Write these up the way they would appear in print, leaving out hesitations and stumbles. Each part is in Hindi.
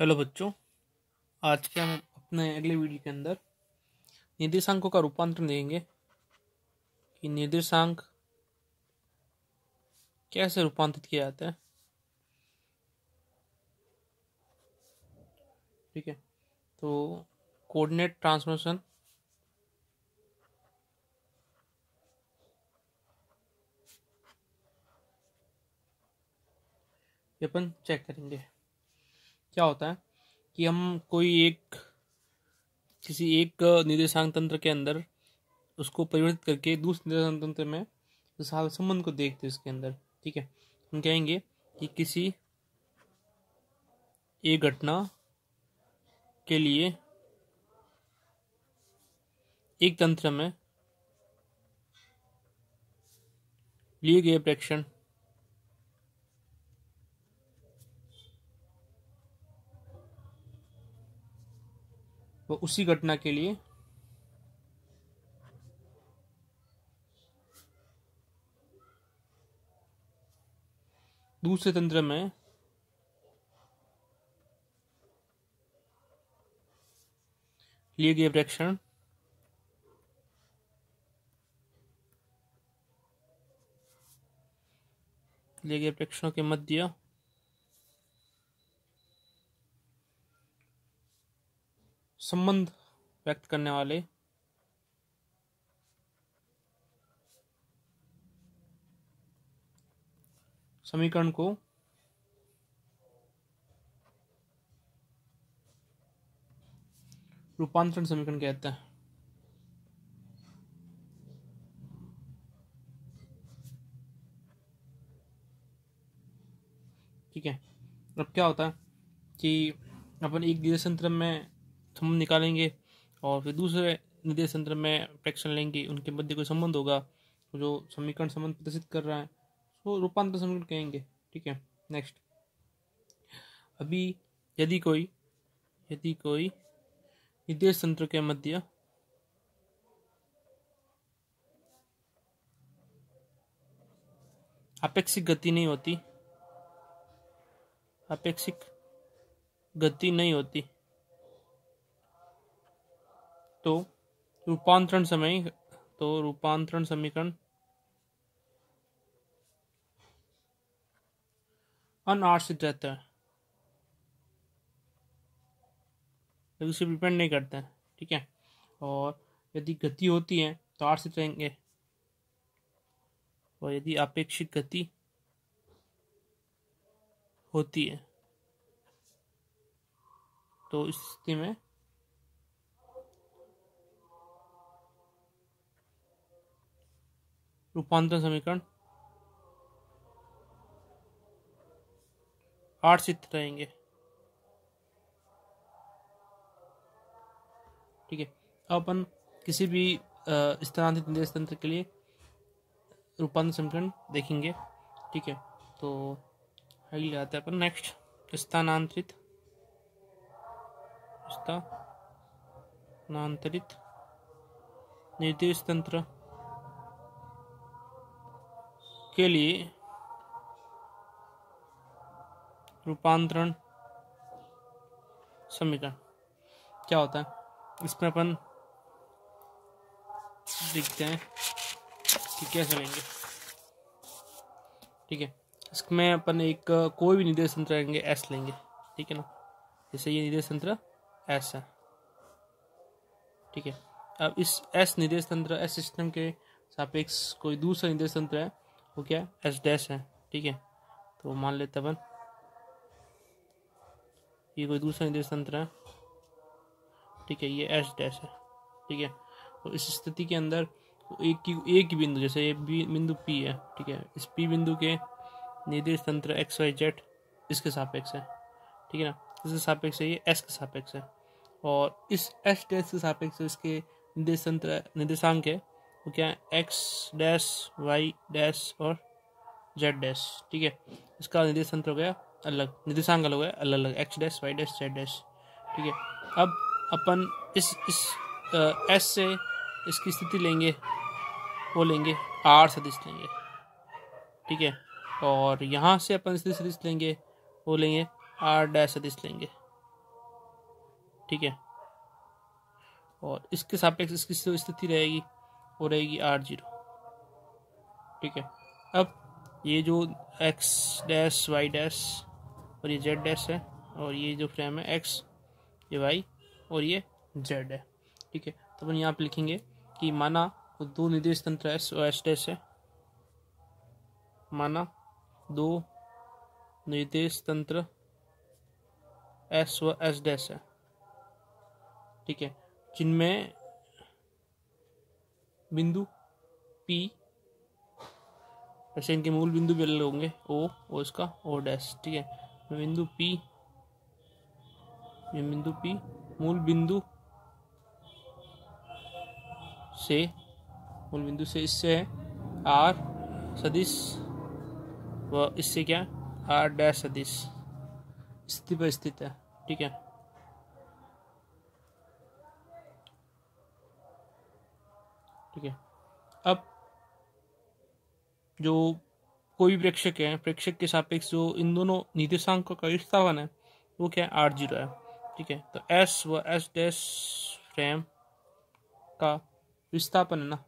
हेलो बच्चों, आज के हम अपने अगले वीडियो के अंदर निर्देशांकों का रूपांतरण देखेंगे कि निर्देशांक कैसे रूपांतरित किया जाता है। ठीक है, तो कोऑर्डिनेट ट्रांसफॉर्मेशन ये अपन चेक करेंगे। क्या होता है कि हम किसी एक निर्देशांक तंत्र के अंदर उसको परिवर्तित करके दूसरे निर्देशांक तंत्र में विशाल संबंध को देखते हैं इसके अंदर। ठीक है, हम कहेंगे कि किसी एक घटना के लिए एक तंत्र में लिए गए प्रेक्षण वो उसी घटना के लिए दूसरे तंत्र में लिए गए प्रेक्षण लिए गए प्रेक्षणों के मध्य संबंध व्यक्त करने वाले समीकरण को रूपांतरण समीकरण कहते हैं। ठीक है, अब क्या होता है कि अपन एक निर्देश तंत्र में संबंध निकालेंगे और फिर दूसरे निर्देश तंत्र में प्रेक्षण लेंगे, उनके मध्य कोई संबंध होगा तो जो समीकरण संबंध प्रदर्शित कर रहा है वो रूपांतर समीकरण कहेंगे। ठीक है, नेक्स्ट, अभी यदि कोई निर्देश तंत्र के मध्य अपेक्षित गति नहीं होती तो रूपांतरण समीकरण अनाश्रित रहता है, उसे डिपेंड नहीं करता है। ठीक है, और यदि गति होती है तो आश्रित रहेंगे, और यदि अपेक्षित गति होती है तो इस स्थिति में रूपांतरण समीकरण आश्रित रहेंगे। ठीक है, अब अपन किसी भी स्थानांतरित निर्देश तंत्र के लिए रूपांतर समीकरण देखेंगे। ठीक है, तो आगे आते हैं अपन नेक्स्ट, स्थानांतरित निर्देश तंत्र के लिए रूपांतरण समीकरण क्या होता है, इसमें अपन देखते हैं कि कैसे लेंगे। ठीक है, इसमें अपन एक कोई भी निर्देश तंत्र लेंगे, एस लेंगे। ठीक है ना, जैसे ये निर्देश तंत्र एस है। ठीक है, अब इस एस निर्देश तंत्र एस सिस्टम के सापेक्ष कोई दूसरा निर्देश तंत्र है, वो क्या एस डैश है। ठीक है, तो मान लेते अपन ये कोई दूसरा निर्देश तंत्र है। ठीक है, ये एस डैश है। ठीक है, तो इस स्थिति के अंदर एक ही बिंदु, जैसे ये बिंदु पी है। ठीक है, इस पी बिंदु के निर्देश तंत्र एक्स वाई जेड इसके सापेक्ष है। ठीक है ना, इसके सापेक्ष है, ये एस के सापेक्ष है, और इस एस डैश के सापेक्ष इसके निर्देश तंत्र निर्देशांक है वो क्या है, एक्स डैश वाई डैश और जेड डैश। ठीक है, इसका निर्देश तंत्र हो गया अलग, निर्देशांक अलग हो गया अलग, X dash Y dash Z dash. ठीक है, अब अपन इस एस से इसकी स्थिति लेंगे, वो लेंगे आर सदिश लेंगे। ठीक है, और यहाँ से अपन स्थिति सदिश लेंगे, वो लेंगे आर डैश सदिश लेंगे। ठीक है, और इसके सापेक्ष इसकी स्थिति रहेगी, वो रहेगी R0, ठीक है। अब ये जो x डैश y डैश और ये z डैश है, और ये जो फ्रेम है x, ये y और ये z है, ठीक है। तो अपन यहाँ पे लिखेंगे कि माना दो निर्देश तंत्र s और s डैश है, माना दो निर्देश तंत्र s व s डैश है, ठीक है, जिनमें बिंदु P, ऐसे इनके मूल बिंदु भी अलग होंगे, O और इसका O डैश, ठीक है। बिंदु P, ये बिंदु P मूल बिंदु से इससे है R सदिश व इससे क्या R डैश सदिश स्थिति पर स्थित है, ठीक है। ठीक है, अब जो कोई भी प्रेक्षक है, प्रेक्षक के सापेक्ष जो इन दोनों निर्देशांकों का विस्थापन है वो क्या है R0 है, ठीक है। तो S व S डैश फ्रेम का विस्थापन है ना,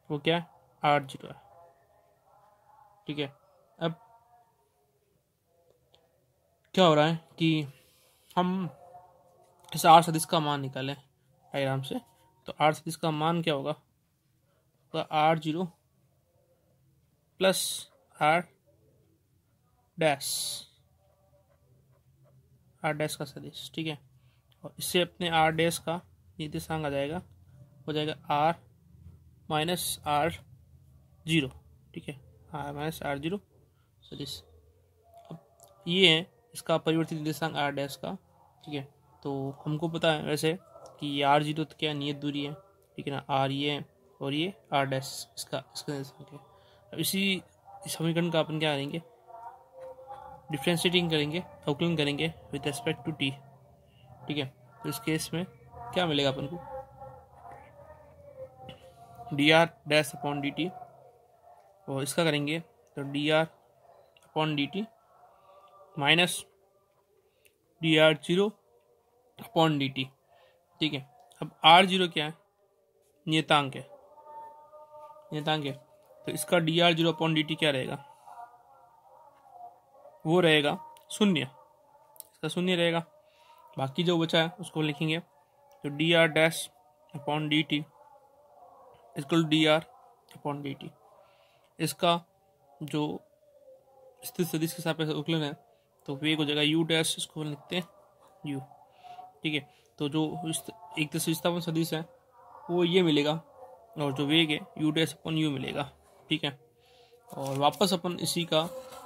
वो क्या है R0 है, ठीक है। अब क्या हो रहा है कि हम इस R सदिश का मान निकालें डायग्राम से, तो R सदिश का मान क्या होगा, R0 प्लस R डैश का सदिश, ठीक है। और इससे अपने R डैश का निर्देशांक आ जाएगा, हो जाएगा R माइनस R0, ठीक है, R माइनस R0 सदिश। अब ये है इसका परिवर्तित निर्देशांक R डैश का, ठीक है। तो हमको पता है वैसे कि ये R0 तो क्या नियत दूरी है, ठीक है ना, R ये है और ये R डैश इसका निर्देशांक है। अब इसी समीकरण का अपन क्या करेंगे, डिफ्रेंशिएटिंग करेंगे, अवकलन करेंगे विद रेस्पेक्ट टू t, ठीक है। तो इस केस में क्या मिलेगा अपन को, dr डैश अपॉन dt, और इसका करेंगे तो dr upon dt minus dr0 upon dt, ठीक है। अब R0 क्या है, नियतांक है, तो इसका dr0 अपॉन dt क्या रहेगा, वो रहेगा 0, इसका 0 रहेगा। बाकी जो बचा है उसको लिखेंगे, तो dr dash upon dt equal dr upon dt। इसका जो स्थित सदिश के सापेक्ष अवकलन है तो वेग हो जाएगा u डैश, इसको लिखते हैं u, ठीक है। तो जो एक विस्थापन सदिश है वो ये मिलेगा, और जो वेग है u डैश अपॉन u मिलेगा, ठीक है। और वापस अपन इसी का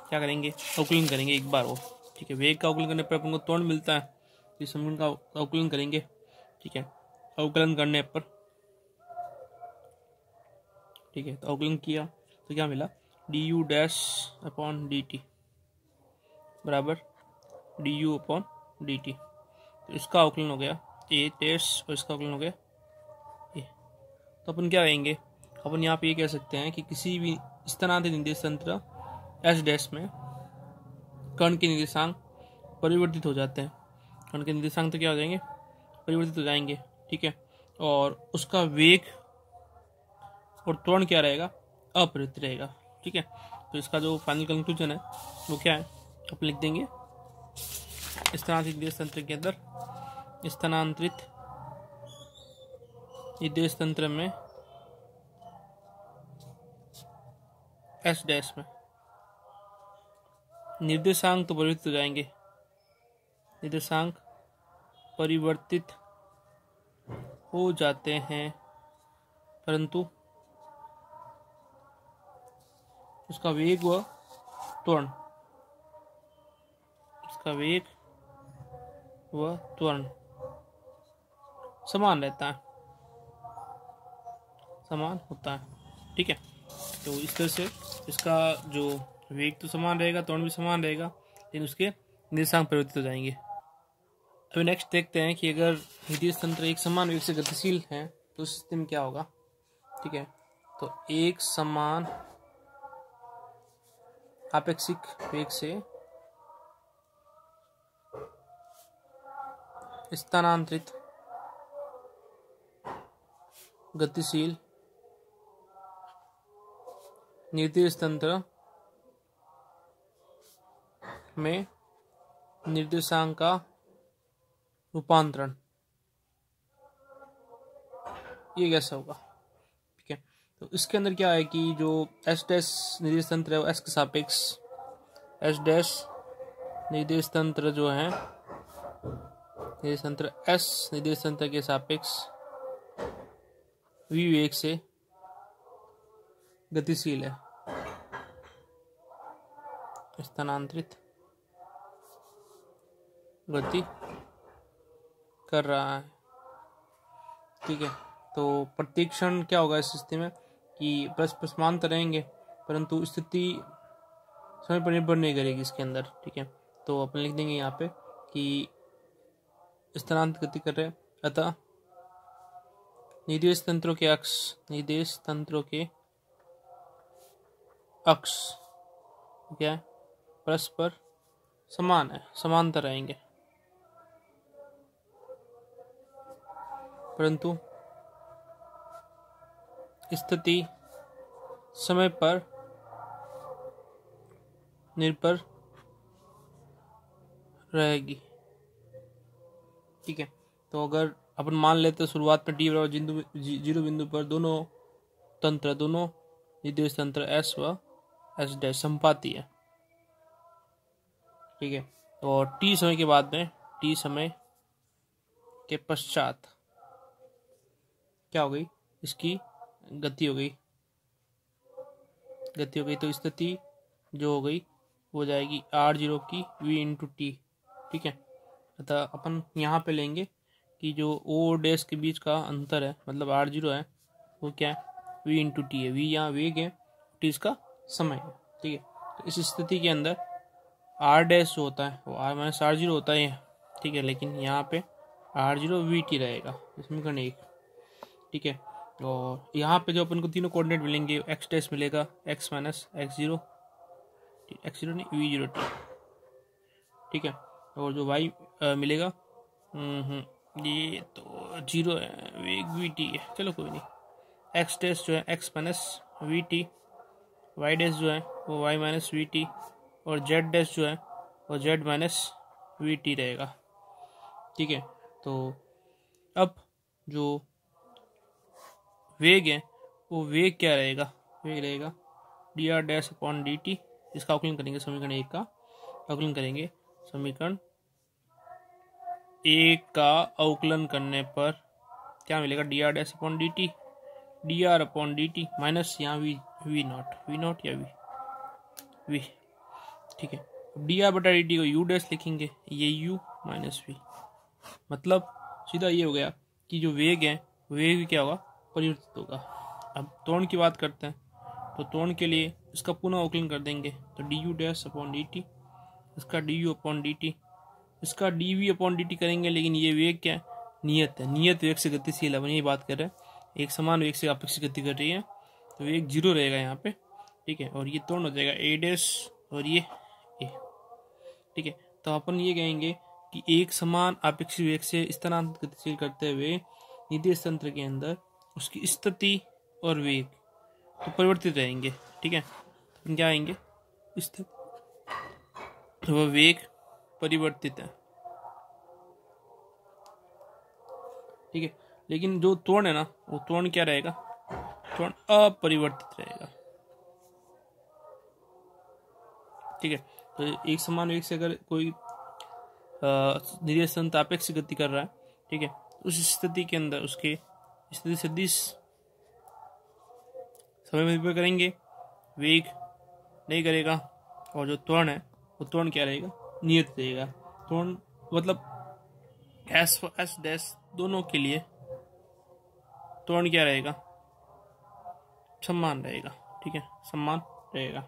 क्या करेंगे, अवकलन करेंगे एक बार वो, ठीक है। वेग का अवकलन करने पर अपन को त्वरण मिलता है, इस समीकरण का अवकलन करेंगे, ठीक है। अवकलन करने पर, ठीक है, तो अवकलन किया तो क्या मिला, du डैश अपॉन dt बराबर du अपॉन dt। तो इसका अवकलन हो गया a डैश और इसका अवकलन हो गया a। तो अपन क्या कहेंगे, अपन यहाँ पे ये कह सकते हैं कि किसी भी स्थानांतरित निर्देश तंत्र S डैश में कण के निर्देशांक परिवर्तित हो जाते हैं, कण के निर्देशांक तो क्या हो जाएंगे, परिवर्तित हो जाएंगे, ठीक है। और उसका वेग और त्वरण क्या रहेगा, अपरिवर्तित रहेगा, ठीक है। तो इसका जो फाइनल कंक्लूजन है वो क्या है, आप लिख देंगे, स्थानांतरित निर्देश तंत्र के अंदर, स्थानांतरित निर्देश तंत्र में S डैश में निर्देशांक तो परिवर्तित हो जाएंगे, निर्देशांक परिवर्तित हो जाते हैं, परंतु उसका वेग व त्वरण, उसका वेग व त्वरण समान रहता है, समान होता है, ठीक है। तो इस तरह से इसका जो वेग तो समान रहेगा, त्वरण भी समान रहेगा, लेकिन उसके निर्देशांक परिवर्तित हो जाएंगे। अभी नेक्स्ट देखते हैं कि अगर निर्देश तंत्र एक समान वेग से गतिशील है तो उस स्थिति में क्या होगा, ठीक है। तो एक समान आपेक्षिक वेग से स्थानांतरित गतिशील निर्देश तंत्र में निर्देशांक का रूपांतरण, ये कैसा होगा? ठीक है, तो इसके अंदर क्या है कि जो एस डैश निर्देश तंत्र है वो एस के सापेक्ष, एस डैश निर्देश तंत्र जो है निर्देश तंत्र एस निर्देश तंत्र के सापेक्ष v वेग से गतिशील है, स्थानांतरित गति कर रहा है। ठीक है, तो प्रत्येक क्षण क्या होगा इस स्थिति में कि परस्पर समांतर रहेंगे, परंतु स्थिति समय पर निर्भर नहीं करेगी इसके अंदर। ठीक है, तो अपन लिख देंगे यहाँ पे कि स्थानांतरित गति कर रहे हैं, अतः निर्देश तंत्रों के अक्ष, निर्देश तंत्रों के अक्ष क्या है? परस्पर समान है, समांतर रहेंगे, परंतु स्थिति समय पर निर्भर रहेगी। ठीक है, तो अगर अपन मान लेते शुरुआत में टी बराबर 0 बिंदु पर दोनों निर्देश तंत्र एस व एस डैश संपाती है। ठीक है, और टी समय के बाद में, टी समय के पश्चात क्या हो गई? इसकी गति हो गई, तो स्थिति जो हो गई वो जाएगी r0 की v इंटू टी। ठीक है, अतः अपन यहाँ पे लेंगे कि जो ओ डैश के बीच का अंतर है, मतलब r0 है, वो क्या है? v इंटू टी है। v यहाँ वेग है, टी इसका समय है। ठीक है, तो इस स्थिति के अंदर r डैश जो होता है वो r माइनस r0 होता है। ठीक है, लेकिन यहाँ पे r0 vt रहेगा, समीकरण 1। ठीक है, और यहाँ पे जो अपन को तीनों कोऑर्डिनेट मिलेंगे, x डैश मिलेगा x माइनस x0 नहीं v0 t। ठीक है, और जो y मिलेगा ये तो 0 है, वेग vt है, चलो कोई नहीं। x डैश जो है x minus vt, y dash जो है वो y माइनस vt, और z डैश जो है वो z माइनस vt रहेगा। ठीक है, तो अब जो वेग है वो वेग क्या रहेगा? वेग रहेगा dr डैश अपॉन dt। इसका अवकलन करेंगे, समीकरण 1 का अवकलन करेंगे। समीकरण 1 का अवकलन करने पर क्या मिलेगा? dr dash upon dt, dr upon dt minus यहाँ v नॉट या v। ठीक है, dr बटा dt को u डैश लिखेंगे, ये u माइनस v, मतलब सीधा ये हो गया कि जो वेग है वेग क्या होगा? परिवर्तित होगा। अब त्वरण की बात करते हैं, तो त्वरण के लिए इसका पुनः अवकलन कर देंगे, तो du डैश अपॉन dt, इसका du अपॉन dt, इसका dv अपॉन dt करेंगे, लेकिन ये वेग क्या है? नियत है, नियत वेग से गतिशील है, अपन यही बात कर रहे हैं, एक समान वेग से अपेक्षित गति कर रही है, तो वेग 0 रहेगा यहाँ पे। ठीक है, और ये त्वरण हो जाएगा a डैश और ये a। ठीक है, तो अपन ये कहेंगे कि एक समान अपेक्षित वेग से स्थानांतरित गतिशील करते हुए निर्देश तंत्र के अंदर उसकी स्थिति और वेग तो परिवर्तित रहेंगे। ठीक है, तो क्या आएंगे? स्थिति वह वेग परिवर्तित है। ठीक है, लेकिन जो त्वरण है ना, वो त्वरण क्या रहेगा? त्वरण अपरिवर्तित रहेगा। ठीक है, तो एक समान वेग से अगर कोई निर्देश तंत्र अपेक्षित गति कर रहा है, ठीक है, उस स्थिति के अंदर उसके स्थिति सदिश समय में निर्भर करेंगे, वेग नहीं करेगा, और जो त्वरण है वो त्वरण क्या रहेगा? नियत रहेगा। त्वरण मतलब एस डैश दोनों के लिए त्वरण क्या रहेगा? समान रहेगा। ठीक है, समान रहेगा।